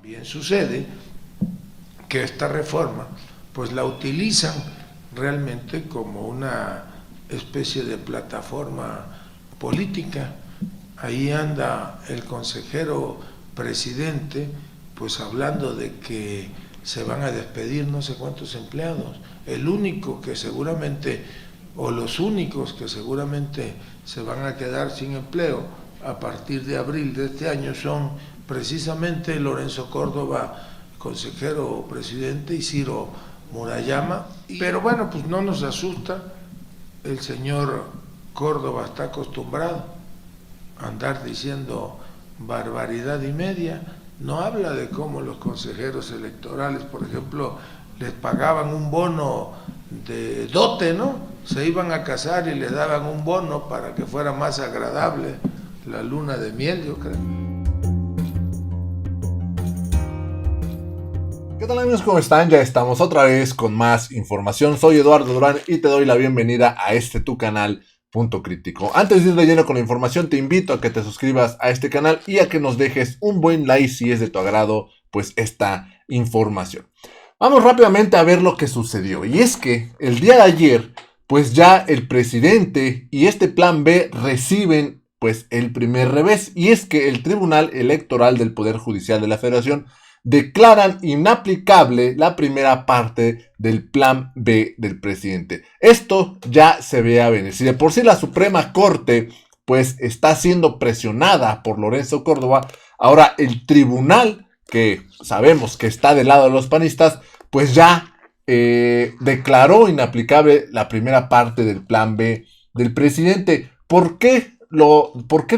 Bien sucede que esta reforma pues la utilizan realmente como una especie de plataforma política. Ahí anda el consejero presidente pues hablando de que se van a despedir no sé cuántos empleados. El único que seguramente, o los únicos que seguramente se van a quedar sin empleo a partir de abril de este año son precisamente Lorenzo Córdoba, consejero presidente, y Ciro Murayama. Pero bueno, pues no nos asusta, el señor Córdoba está acostumbrado a andar diciendo barbaridad y media. No habla de cómo los consejeros electorales, por ejemplo, les pagaban un bono de dote, ¿no? Se iban a casar y les daban un bono para que fuera más agradable la luna de miel, yo creo. ¿Qué tal, amigos? ¿Cómo están? Ya estamos otra vez con más información. Soy Eduardo Durán y te doy la bienvenida a este tu canal Punto Crítico. Antes de ir de lleno con la información, te invito a que te suscribas a este canal y a que nos dejes un buen like si es de tu agrado pues esta información. Vamos rápidamente a ver lo que sucedió. Y es que el día de ayer pues ya el presidente y este plan B reciben pues el primer revés. Y es que el Tribunal Electoral del Poder Judicial de la Federación declaran inaplicable la primera parte del plan B del presidente. Esto ya se ve a venir. Si de por sí la Suprema Corte pues está siendo presionada por Lorenzo Córdoba, ahora el tribunal, que sabemos que está del lado de los panistas, pues ya declaró inaplicable la primera parte del plan B del presidente. ¿Por qué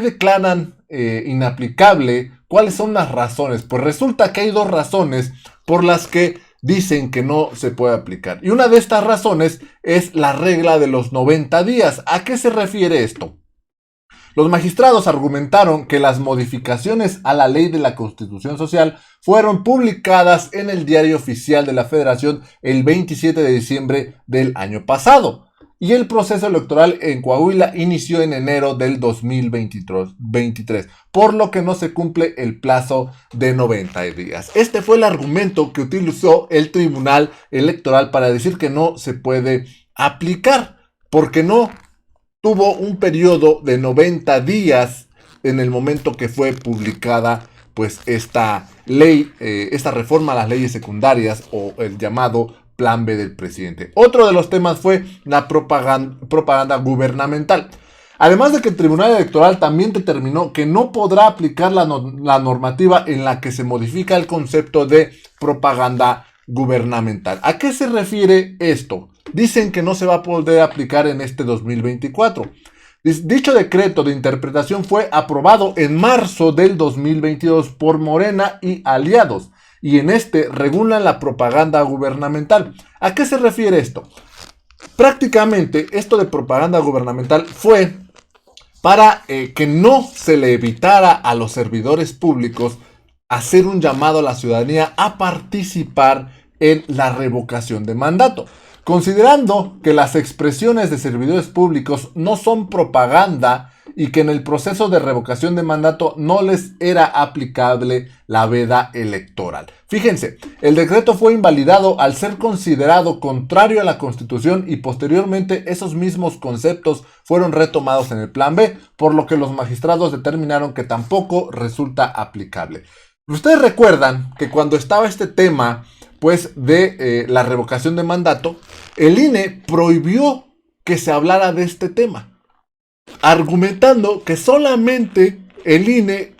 declaran inaplicable? ¿Cuáles son las razones? Pues resulta que hay dos razones por las que dicen que no se puede aplicar. Y una de estas razones es la regla de los 90 días. ¿A qué se refiere esto? Los magistrados argumentaron que las modificaciones a la ley de la Constitución Social fueron publicadas en el Diario Oficial de la Federación el 27 de diciembre del año pasado. Y el proceso electoral en Coahuila inició en enero del 2023, por lo que no se cumple el plazo de 90 días. Este fue el argumento que utilizó el Tribunal Electoral para decir que no se puede aplicar, porque no tuvo un periodo de 90 días en el momento que fue publicada pues esta ley, esta reforma a las leyes secundarias o el llamado plan B del presidente. Otro de los temas fue la propaganda gubernamental. Además de que el Tribunal Electoral también determinó que no podrá aplicar la normativa en la que se modifica el concepto de propaganda gubernamental. ¿A qué se refiere esto? Dicen que no se va a poder aplicar en este 2024. Dicho decreto de interpretación fue aprobado en marzo del 2022 por Morena y aliados. Y en este regulan la propaganda gubernamental. ¿A qué se refiere esto? Prácticamente esto de propaganda gubernamental fue para que no se le evitara a los servidores públicos hacer un llamado a la ciudadanía a participar en la revocación de mandato. Considerando que las expresiones de servidores públicos no son propaganda y que en el proceso de revocación de mandato no les era aplicable la veda electoral. Fíjense, el decreto fue invalidado al ser considerado contrario a la Constitución y posteriormente esos mismos conceptos fueron retomados en el plan B, por lo que los magistrados determinaron que tampoco resulta aplicable. Ustedes recuerdan que cuando estaba este tema pues de la revocación de mandato, el INE prohibió que se hablara de este tema, argumentando que solamente el INE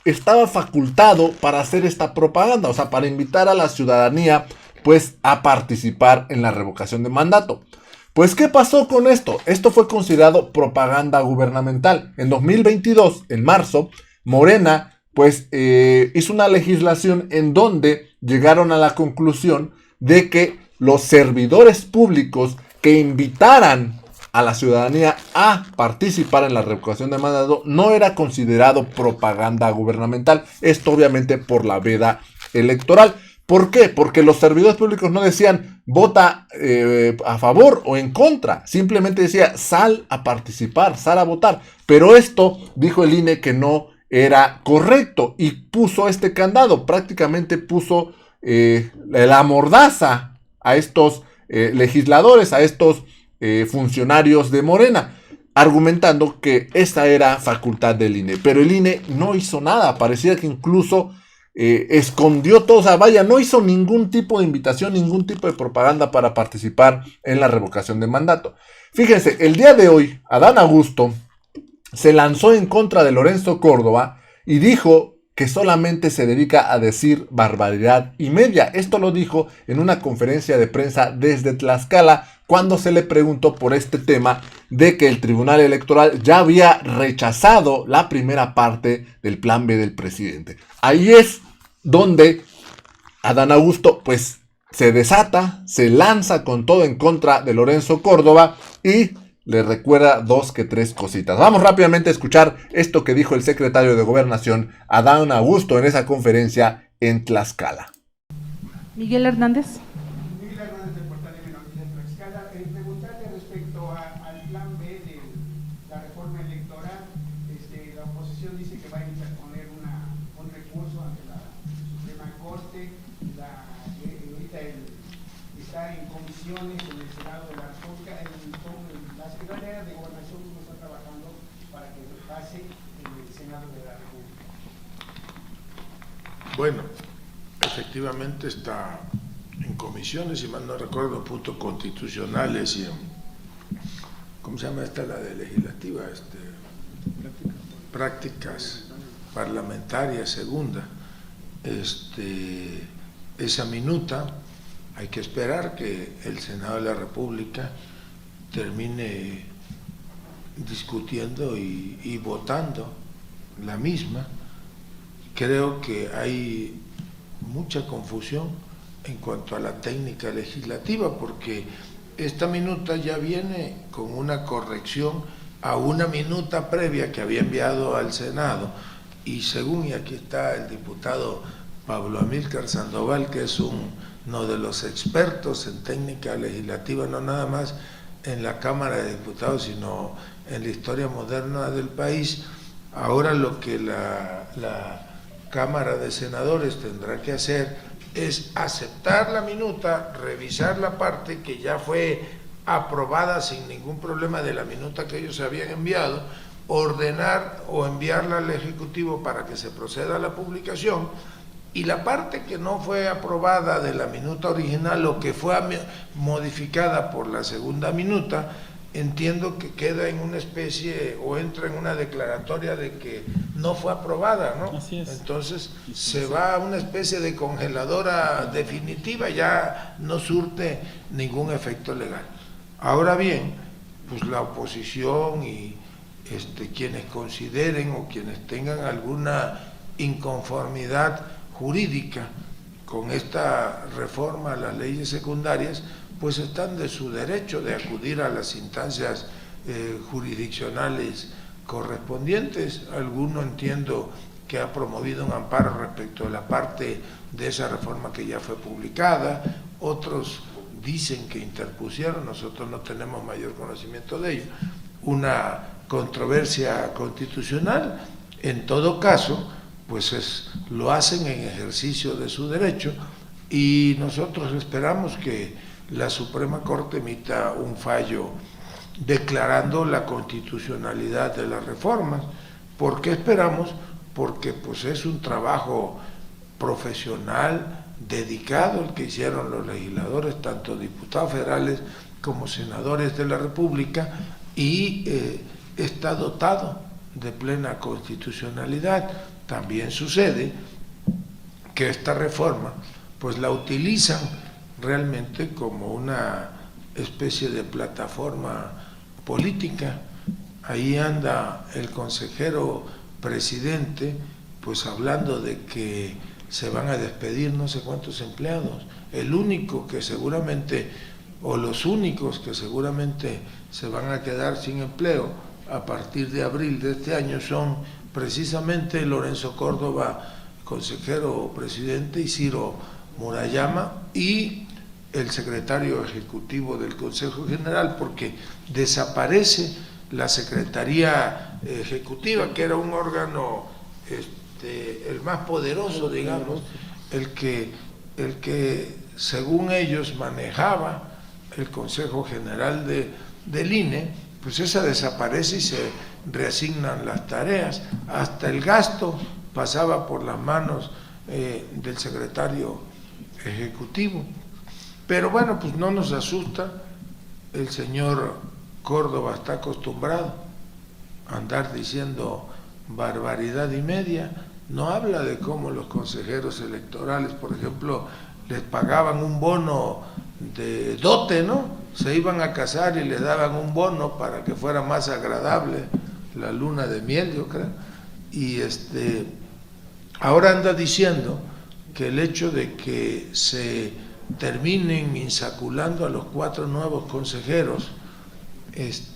estaba facultado para hacer esta propaganda, o sea, para invitar a la ciudadanía pues a participar en la revocación de mandato. Pues, ¿qué pasó con esto? Esto fue considerado propaganda gubernamental. En 2022, en marzo, Morena pues hizo una legislación en donde llegaron a la conclusión de que los servidores públicos que invitaran a la ciudadanía a participar en la revocación de mandato no era considerado propaganda gubernamental. Esto obviamente por la veda electoral. ¿Por qué? Porque los servidores públicos no decían vota a favor o en contra. Simplemente decía sal a participar, sal a votar. Pero esto dijo el INE que no era correcto y puso este candado, prácticamente puso la mordaza a estos legisladores, a estos funcionarios de Morena, argumentando que esta era facultad del INE. Pero el INE no hizo nada, parecía que incluso escondió todo, o sea, vaya, no hizo ningún tipo de invitación, ningún tipo de propaganda para participar en la revocación de mandato. Fíjense, el día de hoy, Adán Augusto se lanzó en contra de Lorenzo Córdoba y dijo que solamente se dedica a decir barbaridad y media. Esto lo dijo en una conferencia de prensa desde Tlaxcala cuando se le preguntó por este tema de que el Tribunal Electoral ya había rechazado la primera parte del plan B del presidente. Ahí es donde Adán Augusto pues se desata, se lanza con todo en contra de Lorenzo Córdoba y le recuerda 2 que 3 cositas. Vamos rápidamente a escuchar esto que dijo el secretario de Gobernación, Adán Augusto, en esa conferencia en Tlaxcala. Miguel Hernández. Miguel Hernández, del portal de Noticias Tlaxcala. Preguntarle respecto al plan B de la reforma electoral. La oposición dice que va a interponer un recurso ante la Suprema Corte. Ahorita está en comisiones en el Senado de la República. La Secretaría de Gobernación está trabajando para que pase en el Senado de la República. Bueno, efectivamente está en comisiones, si mal no recuerdo, puntos constitucionales y en, ¿cómo se llama esta? La de legislativa, prácticas parlamentarias segunda. Esa minuta, hay que esperar que el Senado de la República termine discutiendo y votando la misma. Creo que hay mucha confusión en cuanto a la técnica legislativa, porque esta minuta ya viene con una corrección a una minuta previa que había enviado al Senado, y según, y aquí está el diputado Pablo Amílcar Sandoval, que es uno de los expertos en técnica legislativa, no nada más en la Cámara de Diputados, sino en la historia moderna del país. Ahora lo que la Cámara de Senadores tendrá que hacer es aceptar la minuta, revisar la parte que ya fue aprobada sin ningún problema de la minuta que ellos habían enviado, ordenar o enviarla al Ejecutivo para que se proceda a la publicación, y la parte que no fue aprobada de la minuta original o que fue modificada por la segunda minuta, entiendo que queda en una especie o entra en una declaratoria de que no fue aprobada, ¿no? Así es. Entonces se va a una especie de congeladora definitiva, ya no surte ningún efecto legal. Ahora bien, pues la oposición y quienes consideren o quienes tengan alguna inconformidad jurídica con esta reforma a las leyes secundarias, pues están de su derecho de acudir a las instancias jurisdiccionales correspondientes. Alguno entiendo que ha promovido un amparo respecto a la parte de esa reforma que ya fue publicada, otros dicen que interpusieron, nosotros no tenemos mayor conocimiento de ello, una controversia constitucional. En todo caso, pues lo hacen en ejercicio de su derecho, y nosotros esperamos que la Suprema Corte emita un fallo declarando la constitucionalidad de las reformas. ¿Por qué esperamos? Porque pues es un trabajo profesional, dedicado, el que hicieron los legisladores, tanto diputados federales como senadores de la República, y está dotado de plena constitucionalidad. También sucede que esta reforma pues la utilizan realmente como una especie de plataforma política. Ahí anda el consejero presidente pues hablando de que se van a despedir no sé cuántos empleados. El único que seguramente, o los únicos que seguramente se van a quedar sin empleo a partir de abril de este año son precisamente Lorenzo Córdoba, consejero presidente, y Ciro Murayama, y el secretario ejecutivo del Consejo General, porque desaparece la Secretaría Ejecutiva, que era un órgano el más poderoso, digamos, el que según ellos manejaba el Consejo General del INE, pues esa desaparece y se reasignan las tareas. Hasta el gasto pasaba por las manos del secretario ejecutivo. Pero bueno, pues no nos asusta, el señor Córdoba está acostumbrado a andar diciendo barbaridad y media. No habla de cómo los consejeros electorales, por ejemplo, les pagaban un bono de dote, ¿no? Se iban a casar y les daban un bono para que fuera más agradable la luna de miel, yo creo. Y ahora anda diciendo que el hecho de que se terminen insaculando a los 4 nuevos consejeros es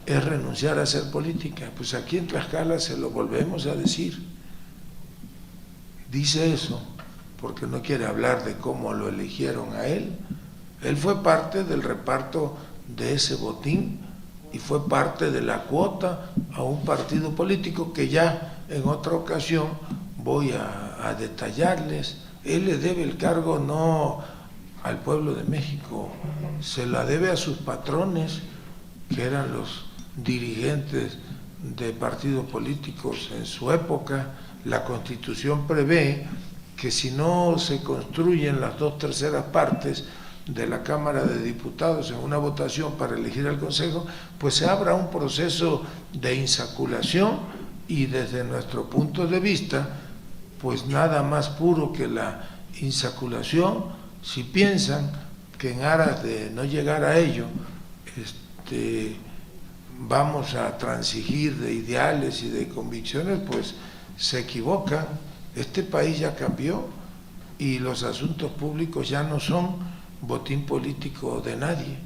renunciar a hacer política. Pues aquí en Tlaxcala se lo volvemos a decir. Dice eso porque no quiere hablar de cómo lo eligieron a él. Él fue parte del reparto de ese botín y fue parte de la cuota a un partido político que ya en otra ocasión voy a detallarles. Él le debe el cargo no al pueblo de México, se la debe a sus patrones, que eran los dirigentes de partidos políticos en su época. La Constitución prevé que si no se construyen las 2/3 partes de la Cámara de Diputados en una votación para elegir al Consejo, pues se abra un proceso de insaculación y desde nuestro punto de vista, pues nada más puro que la insaculación. Si piensan que en aras de no llegar a ello, vamos a transigir de ideales y de convicciones, pues se equivocan. Este país ya cambió y los asuntos públicos ya no son botín político de nadie.